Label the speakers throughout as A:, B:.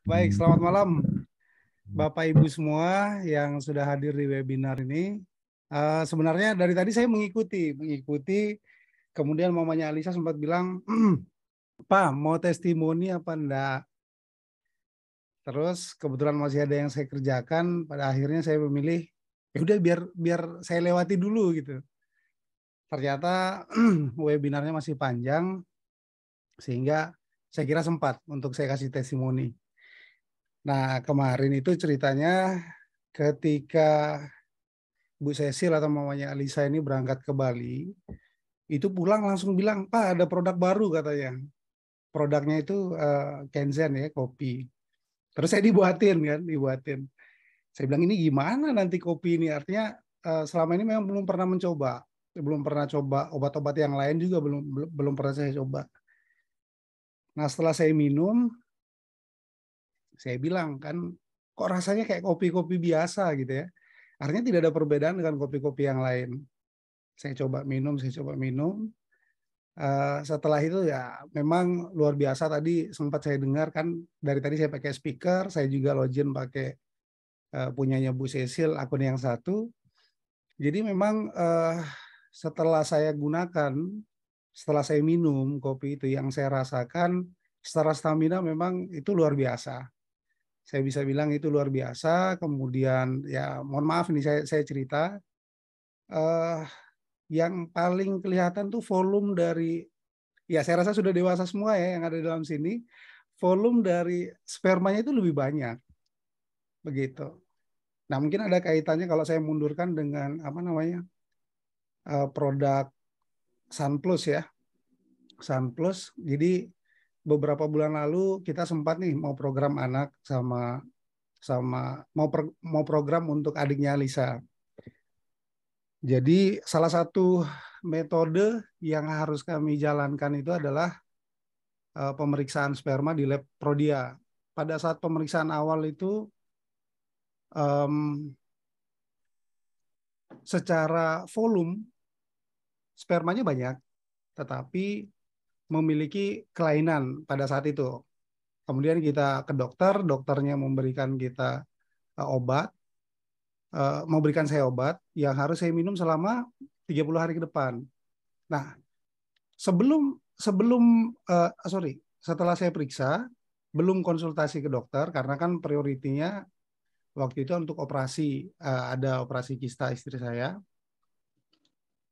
A: Baik, selamat malam Bapak Ibu semua yang sudah hadir di webinar ini. Sebenarnya dari tadi saya mengikuti, kemudian mamanya Alisa sempat bilang, Pak, mau testimoni apa enggak? Terus kebetulan masih ada yang saya kerjakan, pada akhirnya saya memilih, ya udah biar saya lewati dulu gitu. Ternyata webinarnya masih panjang, sehingga saya kira sempat untuk saya kasih testimoni. Nah, kemarin itu ceritanya ketika Bu Cecil atau mamanya Alisa ini berangkat ke Bali, itu pulang langsung bilang, Pak ada produk baru katanya. Produknya itu Kenzen ya, kopi. Terus saya dibuatin. Saya bilang ini gimana nanti kopi ini? Artinya selama ini memang belum pernah mencoba. Belum pernah coba obat-obat yang lain juga belum pernah saya coba. Nah setelah saya minum, saya bilang kan kok rasanya kayak kopi-kopi biasa gitu ya. Artinya tidak ada perbedaan dengan kopi-kopi yang lain. Saya coba minum. Setelah itu ya memang luar biasa, tadi sempat saya dengar kan, dari tadi saya pakai speaker, saya juga login pakai punyanya Bu Cecil, akun yang satu. Jadi memang setelah saya gunakan, setelah saya minum kopi itu, yang saya rasakan secara stamina memang itu luar biasa. Saya bisa bilang itu luar biasa. Kemudian ya mohon maaf ini saya cerita, eh, yang paling kelihatan tuh volume dari, ya saya rasa sudah dewasa semua ya yang ada di dalam sini, volume dari spermanya itu lebih banyak begitu. Nah mungkin ada kaitannya kalau saya mundurkan dengan apa namanya produk Sunplus ya, Sunplus. Jadi beberapa bulan lalu kita sempat nih mau program anak sama sama mau program untuk adiknya Lisa. Jadi salah satu metode yang harus kami jalankan itu adalah pemeriksaan sperma di lab Prodia. Pada saat pemeriksaan awal itu um, secara volume spermanya banyak, tetapi memiliki kelainan pada saat itu. Kemudian kita ke dokter, dokternya memberikan kita obat, memberikan saya obat yang harus saya minum selama 30 hari ke depan. Nah, sebelum sebelum setelah saya periksa, belum konsultasi ke dokter karena kan prioritinya waktu itu untuk operasi, ada operasi kista istri saya.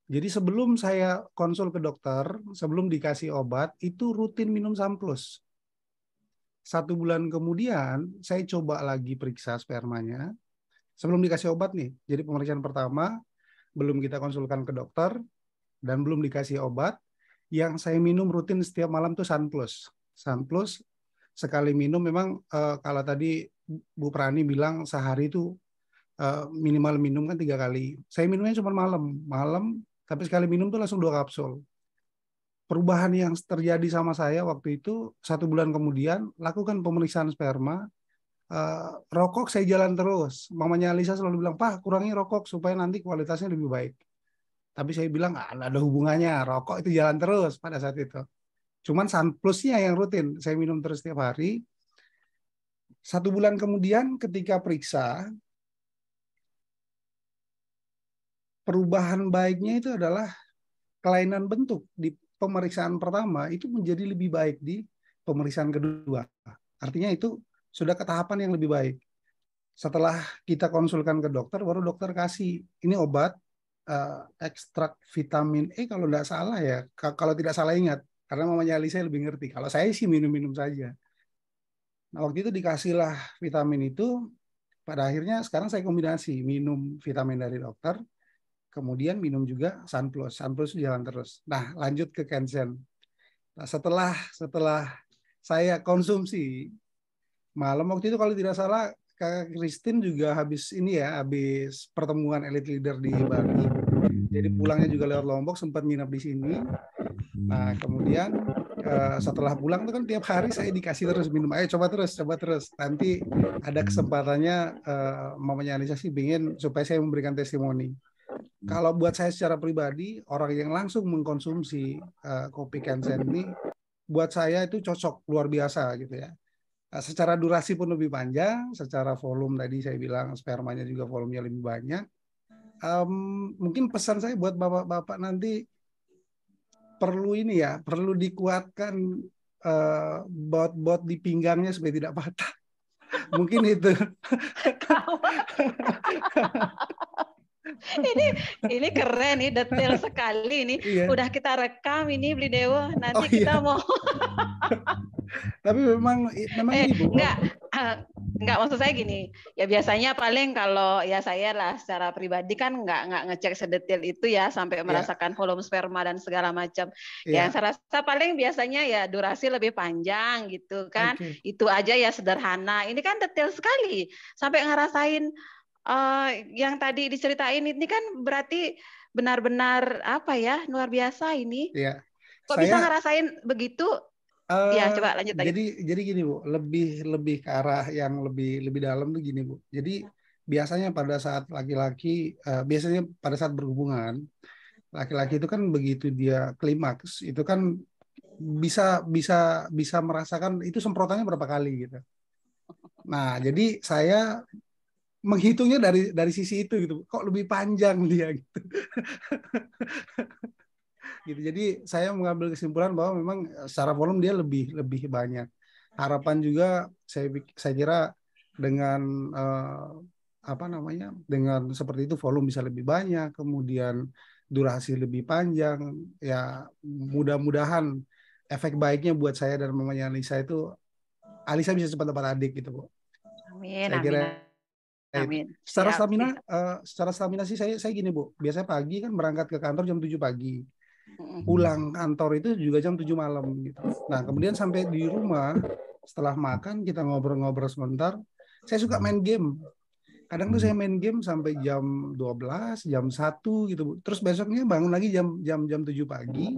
A: Jadi sebelum saya konsul ke dokter, sebelum dikasih obat, itu rutin minum Samplus. 1 bulan kemudian, saya coba lagi periksa spermanya. Sebelum dikasih obat nih, jadi pemeriksaan pertama, belum kita konsulkan ke dokter, dan belum dikasih obat, yang saya minum rutin setiap malam tuh Sunplus. Sunplus, sekali minum memang kalau tadi Bu Prani bilang sehari itu minimal minum kan 3 kali. Saya minumnya cuma malam, tapi sekali minum tuh langsung 2 kapsul. Perubahan yang terjadi sama saya waktu itu, 1 bulan kemudian lakukan pemeriksaan sperma, rokok saya jalan terus. Mamanya Alisa selalu bilang, Pak kurangi rokok supaya nanti kualitasnya lebih baik. Tapi saya bilang nggak ada hubungannya, rokok itu jalan terus pada saat itu. Cuman Sunplusnya yang rutin, saya minum terus setiap hari. 1 bulan kemudian ketika periksa, perubahan baiknya itu adalah kelainan bentuk di pemeriksaan pertama itu menjadi lebih baik di pemeriksaan kedua. Artinya itu sudah ke tahapan yang lebih baik. Setelah kita konsulkan ke dokter, baru dokter kasih ini obat ekstrak vitamin E kalau tidak salah ya. Kalau tidak salah ingat, karena mamanya Alisa lebih ngerti. Kalau saya sih minum-minum saja. Nah waktu itu dikasihlah vitamin itu. Pada akhirnya sekarang saya kombinasi minum vitamin dari dokter, kemudian minum juga Sunplus. Sunplus jalan terus. Nah lanjut ke Kenzen. Nah, setelah saya konsumsi malam waktu itu kalau tidak salah Kak Christine juga habis ini ya, habis pertemuan elite leader di Bali. Jadi pulangnya juga lewat Lombok, sempat nginap di sini. Nah kemudian setelah pulang itu kan tiap hari saya dikasih terus minum, ayo coba terus. Nanti ada kesempatannya, mamanya Anissa sih ingin supaya saya memberikan testimoni. Kalau buat saya secara pribadi, orang yang langsung mengkonsumsi kopi Kenzen ini, buat saya itu cocok luar biasa gitu ya. Secara durasi pun lebih panjang, secara volume tadi saya bilang spermanya juga volumenya lebih banyak. Mungkin pesan saya buat bapak-bapak nanti perlu ini ya, perlu dikuatkan bot-bot di pinggangnya supaya tidak patah. Mungkin itu.
B: Ini keren nih, detail sekali nih.
A: Iya.
B: Udah kita rekam ini Beli Dewa. Nanti
A: Iya.
B: kita mau
A: Tapi memang ini Bu.
B: enggak maksud saya gini. Ya biasanya paling kalau ya saya lah secara pribadi kan enggak ngecek sedetail itu ya sampai
A: Iya.
B: merasakan volume sperma dan segala macam.
A: Iya.
B: Yang saya rasa paling biasanya ya durasi lebih panjang gitu kan.
A: Oke.
B: Itu aja ya sederhana. Ini kan detail sekali. Sampai ngerasain yang tadi diceritain ini kan berarti benar-benar apa ya, luar biasa ini.
A: Iya.
B: Kok bisa ngerasain begitu? Ya, coba lanjut lagi.
A: Jadi gini Bu, lebih ke arah yang lebih dalam tuh gini Bu. Jadi biasanya pada saat laki-laki, biasanya pada saat berhubungan, laki-laki itu kan begitu dia klimaks, itu kan bisa merasakan itu semprotannya berapa kali gitu. Nah, jadi saya menghitungnya dari sisi itu gitu. Kok lebih panjang dia gitu. Gitu. Jadi saya mengambil kesimpulan bahwa memang secara volume dia lebih banyak. Harapan juga saya kira dengan dengan seperti itu volume bisa lebih banyak, kemudian durasi lebih panjang, ya mudah-mudahan efek baiknya buat saya dan mamanya Alisa bisa cepat dapat adik gitu Bu.
B: Amin,
A: Saya
B: amin,
A: kira
B: amin.
A: secara
B: Siap,
A: stamina,
B: siap.
A: sih saya gini Bu, biasanya pagi kan berangkat ke kantor jam 7 pagi. Pulang kantor itu juga jam 7 malam gitu. Nah, kemudian sampai di rumah setelah makan kita ngobrol-ngobrol sebentar, saya suka main game. Kadang tuh saya main game sampai jam 12, jam 1 gitu, Bu. Terus besoknya bangun lagi jam 7 pagi.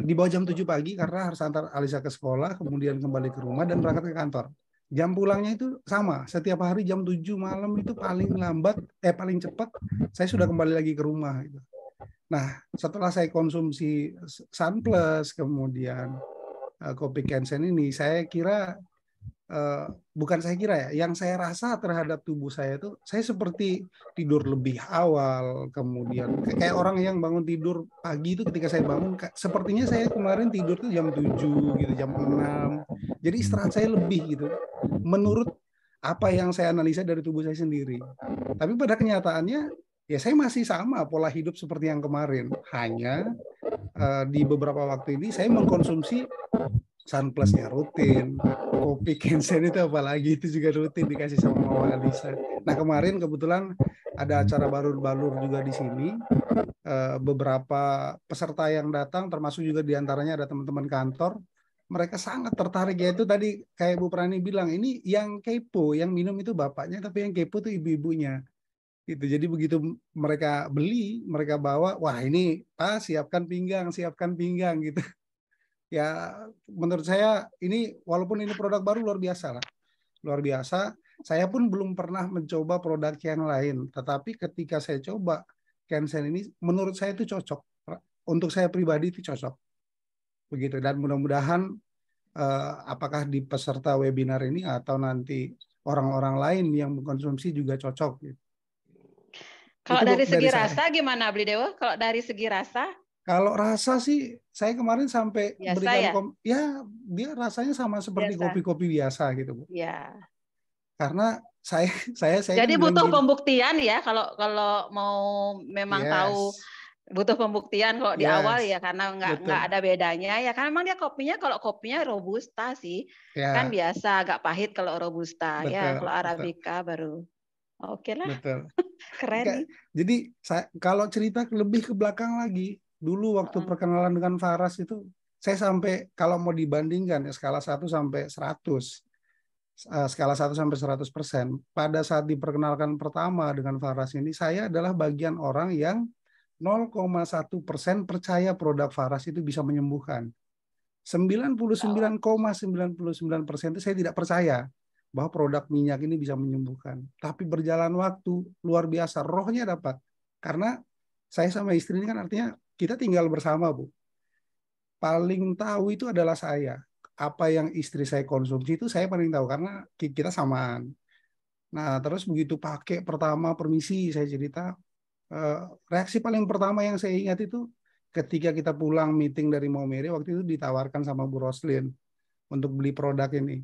A: Di bawah jam 7 pagi karena harus antar Alisa ke sekolah, kemudian kembali ke rumah dan berangkat ke kantor. Jam pulangnya itu sama, setiap hari jam 7 malam itu paling cepat saya sudah kembali lagi ke rumah gitu. Nah, setelah saya konsumsi Sunplus, kemudian kopi Kensen ini, saya kira, bukan saya kira ya, yang saya rasa terhadap tubuh saya itu, saya seperti tidur lebih awal, kemudian kayak orang yang bangun tidur pagi itu ketika saya bangun, sepertinya saya kemarin tidur tuh jam 7 gitu, jam 6. Jadi istirahat saya lebih gitu, menurut apa yang saya analisa dari tubuh saya sendiri. Tapi pada kenyataannya, ya saya masih sama pola hidup seperti yang kemarin. Hanya di beberapa waktu ini saya mengkonsumsi Sunplusnya rutin, kopi Kensen itu apalagi itu juga rutin dikasih sama Mama Alisa. Nah kemarin kebetulan ada acara balur-balur juga di sini. Beberapa peserta yang datang, termasuk juga diantaranya ada teman-teman kantor, mereka sangat tertarik, yaitu tadi kayak Bu Prani bilang, ini yang kepo, yang minum itu bapaknya, tapi yang kepo itu ibu-ibunya. Gitu. Jadi begitu mereka beli, mereka bawa, wah ini Pak siapkan pinggang gitu. Ya menurut saya ini walaupun ini produk baru luar biasa lah. Luar biasa. Saya pun belum pernah mencoba produk yang lain, tetapi ketika saya coba Kensen ini menurut saya itu cocok. Untuk saya pribadi itu cocok. Begitu, dan mudah-mudahan apakah di peserta webinar ini atau nanti orang-orang lain yang mengkonsumsi juga cocok gitu.
B: Kalau
A: Itu
B: dari segi
A: saya.
B: rasa gimana Beli Dewa? Kalau dari segi rasa?
A: Kalau rasa sih, saya kemarin sampai
B: biasa
A: berikan
B: ya?
A: Ya dia rasanya sama seperti
B: Biasa.
A: kopi-kopi biasa gitu Bu.
B: Ya.
A: Karena saya
B: Jadi
A: kan
B: butuh
A: gini,
B: pembuktian ya kalau mau memang tahu,
A: yes,
B: butuh pembuktian kalau di awal
A: yes,
B: ya karena nggak
A: betul,
B: ada bedanya ya karena memang dia kopinya kalau kopinya robusta sih kan
A: ya,
B: biasa agak pahit kalau robusta ya
A: betul,
B: kalau
A: betul,
B: arabica baru oke lah
A: betul.
B: keren nih.
A: Jadi kalau cerita lebih ke belakang lagi, dulu waktu perkenalan dengan Faras itu, saya sampai kalau mau dibandingkan ya skala 1 sampai 100, skala 1 sampai 100%. Pada saat diperkenalkan pertama dengan Faras ini, saya adalah bagian orang yang 0,1% percaya produk Faras itu bisa menyembuhkan. 99,99% itu saya tidak percaya bahwa produk minyak ini bisa menyembuhkan. Tapi berjalan waktu, luar biasa, rohnya dapat. Karena saya sama istri ini kan artinya kita tinggal bersama, Bu. Paling tahu itu adalah saya. apa yang istri saya konsumsi itu saya paling tahu karena kita samaan. Nah, terus begitu pakai pertama permisi saya cerita, reaksi paling pertama yang saya ingat itu ketika kita pulang meeting dari Maumere waktu itu ditawarkan sama Bu Roslin untuk beli produk ini.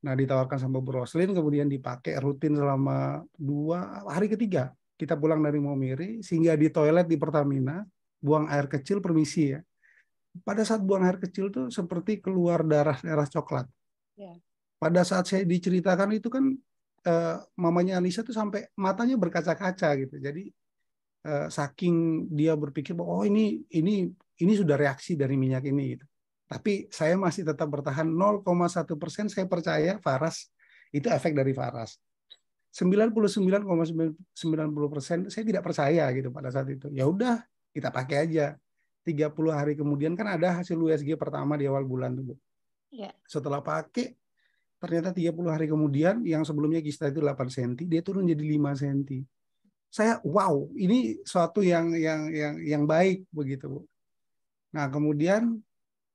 A: Nah, ditawarkan sama Bu Roslin, kemudian dipakai rutin selama 2 hari ketiga. Kita pulang dari Maumere, sehingga di toilet di Pertamina, buang air kecil, permisi ya. Pada saat buang air kecil tuh seperti keluar darah coklat.
B: Ya.
A: Pada saat saya diceritakan itu kan, mamanya Alisa tuh sampai matanya berkaca-kaca gitu. Jadi saking dia berpikir bahwa oh ini sudah reaksi dari minyak ini gitu. Tapi saya masih tetap bertahan 0,1% saya percaya Faras itu efek dari Faras. 99,90% saya tidak percaya gitu pada saat itu. Ya udah, kita pakai aja. 30 hari kemudian kan ada hasil USG pertama di awal bulan tuh, Bu.
B: Ya.
A: Setelah pakai ternyata 30 hari kemudian yang sebelumnya kista itu 8 cm, dia turun jadi 5 cm. Saya wow, ini suatu yang baik begitu, Bu. Nah, kemudian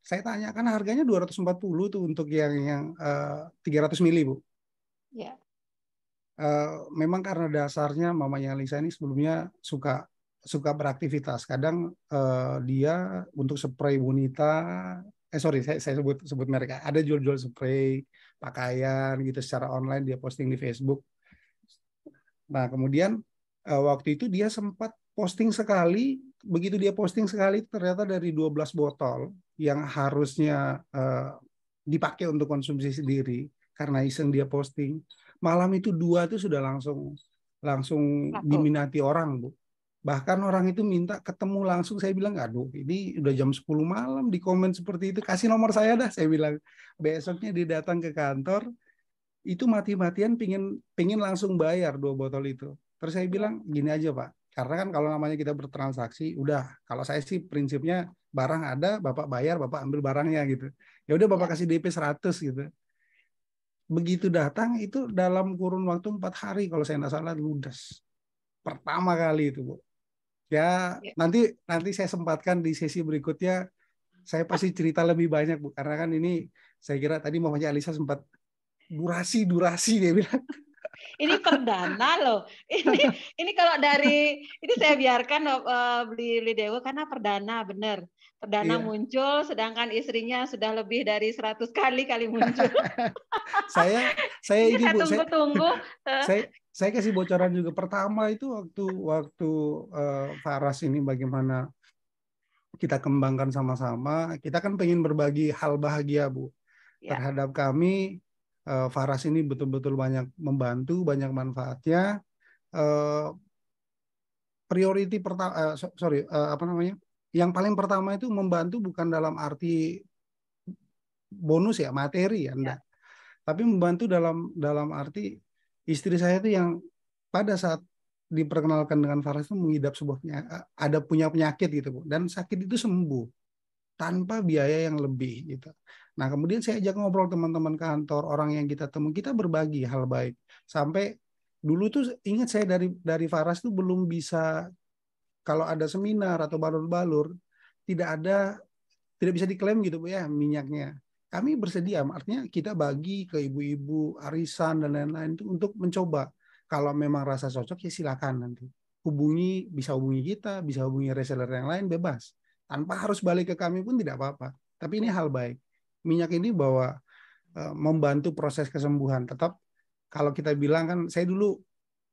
A: saya tanyakan harganya 240 tuh untuk yang 300 mili, Bu.
B: Ya.
A: Memang karena dasarnya mamanya Lisa ini sebelumnya suka beraktivitas. Kadang dia untuk spray Bonita, saya sebut mereka. Ada jual-jual spray pakaian gitu secara online, dia posting di Facebook. Nah, kemudian waktu itu dia sempat posting sekali, begitu dia posting sekali ternyata dari 12 botol yang harusnya dipakai untuk konsumsi sendiri karena iseng dia posting. Malam itu 2 itu sudah langsung diminati orang, Bu. Bahkan orang itu minta ketemu langsung. Saya bilang, aduh ini udah jam 10 malam di komen seperti itu. Kasih nomor saya dah, saya bilang. Besoknya dia datang ke kantor, itu mati-matian pingin langsung bayar 2 botol itu. Terus saya bilang, gini aja Pak, karena kan kalau namanya kita bertransaksi, udah, kalau saya sih prinsipnya barang ada, Bapak bayar, Bapak ambil barangnya gitu. Ya udah Bapak kasih DP 100 gitu. Begitu datang itu dalam kurun waktu 4 hari kalau saya nggak salah ludes. Pertama kali itu, Bu. Ya, nanti saya sempatkan di sesi berikutnya saya pasti cerita lebih banyak, Bu, karena kan ini saya kira tadi mamanya Alisa sempat durasi dia bilang.
B: Ini perdana loh. Ini kalau dari ini saya biarkan beli Dewo karena perdana benar. Perdana muncul sedangkan istrinya sudah lebih dari 100 kali muncul.
A: saya ini Bu,
B: tunggu.
A: Saya kasih bocoran juga. Pertama itu waktu Faras ini bagaimana kita kembangkan sama-sama. Kita kan pengen berbagi hal bahagia, Bu. Terhadap kami, Faras ini betul-betul banyak membantu, banyak manfaatnya. Priority pertama, yang paling pertama itu membantu bukan dalam arti bonus ya, materi ya, enggak. Tapi membantu dalam arti istri saya itu yang pada saat diperkenalkan dengan Faras itu mengidap punya penyakit gitu, Bu. Dan sakit itu sembuh tanpa biaya yang lebih gitu. Nah, kemudian saya ajak ngobrol teman-teman kantor, orang yang kita temui, kita berbagi hal baik. Sampai dulu tuh ingat saya dari Faras tuh belum bisa, kalau ada seminar atau balur-balur tidak bisa diklaim gitu, Bu ya, minyaknya. Kami bersedia, artinya kita bagi ke ibu-ibu, arisan dan lain-lain itu untuk mencoba. Kalau memang rasa cocok ya silakan nanti. Bisa hubungi kita, bisa hubungi reseller yang lain, bebas. Tanpa harus balik ke kami pun tidak apa-apa. Tapi ini hal baik. Minyak ini membantu proses kesembuhan. Tetap kalau kita bilang kan, saya dulu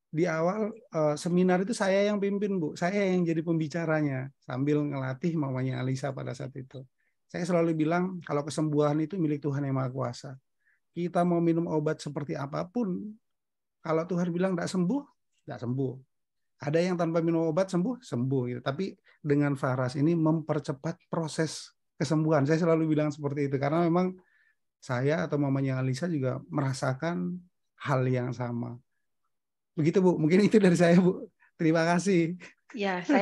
A: di awal seminar itu saya yang pimpin, Bu. Saya yang jadi pembicaranya sambil ngelatih mamanya Alisa pada saat itu. Saya selalu bilang kalau kesembuhan itu milik Tuhan Yang Maha Kuasa. Kita mau minum obat seperti apapun, kalau Tuhan bilang tidak sembuh. Ada yang tanpa minum obat sembuh gitu. Tapi dengan Faras ini mempercepat proses kesembuhan. Saya selalu bilang seperti itu karena memang saya atau mamanya Alisa juga merasakan hal yang sama. Begitu, Bu. Mungkin itu dari saya, Bu. Terima kasih.
B: Ya, saya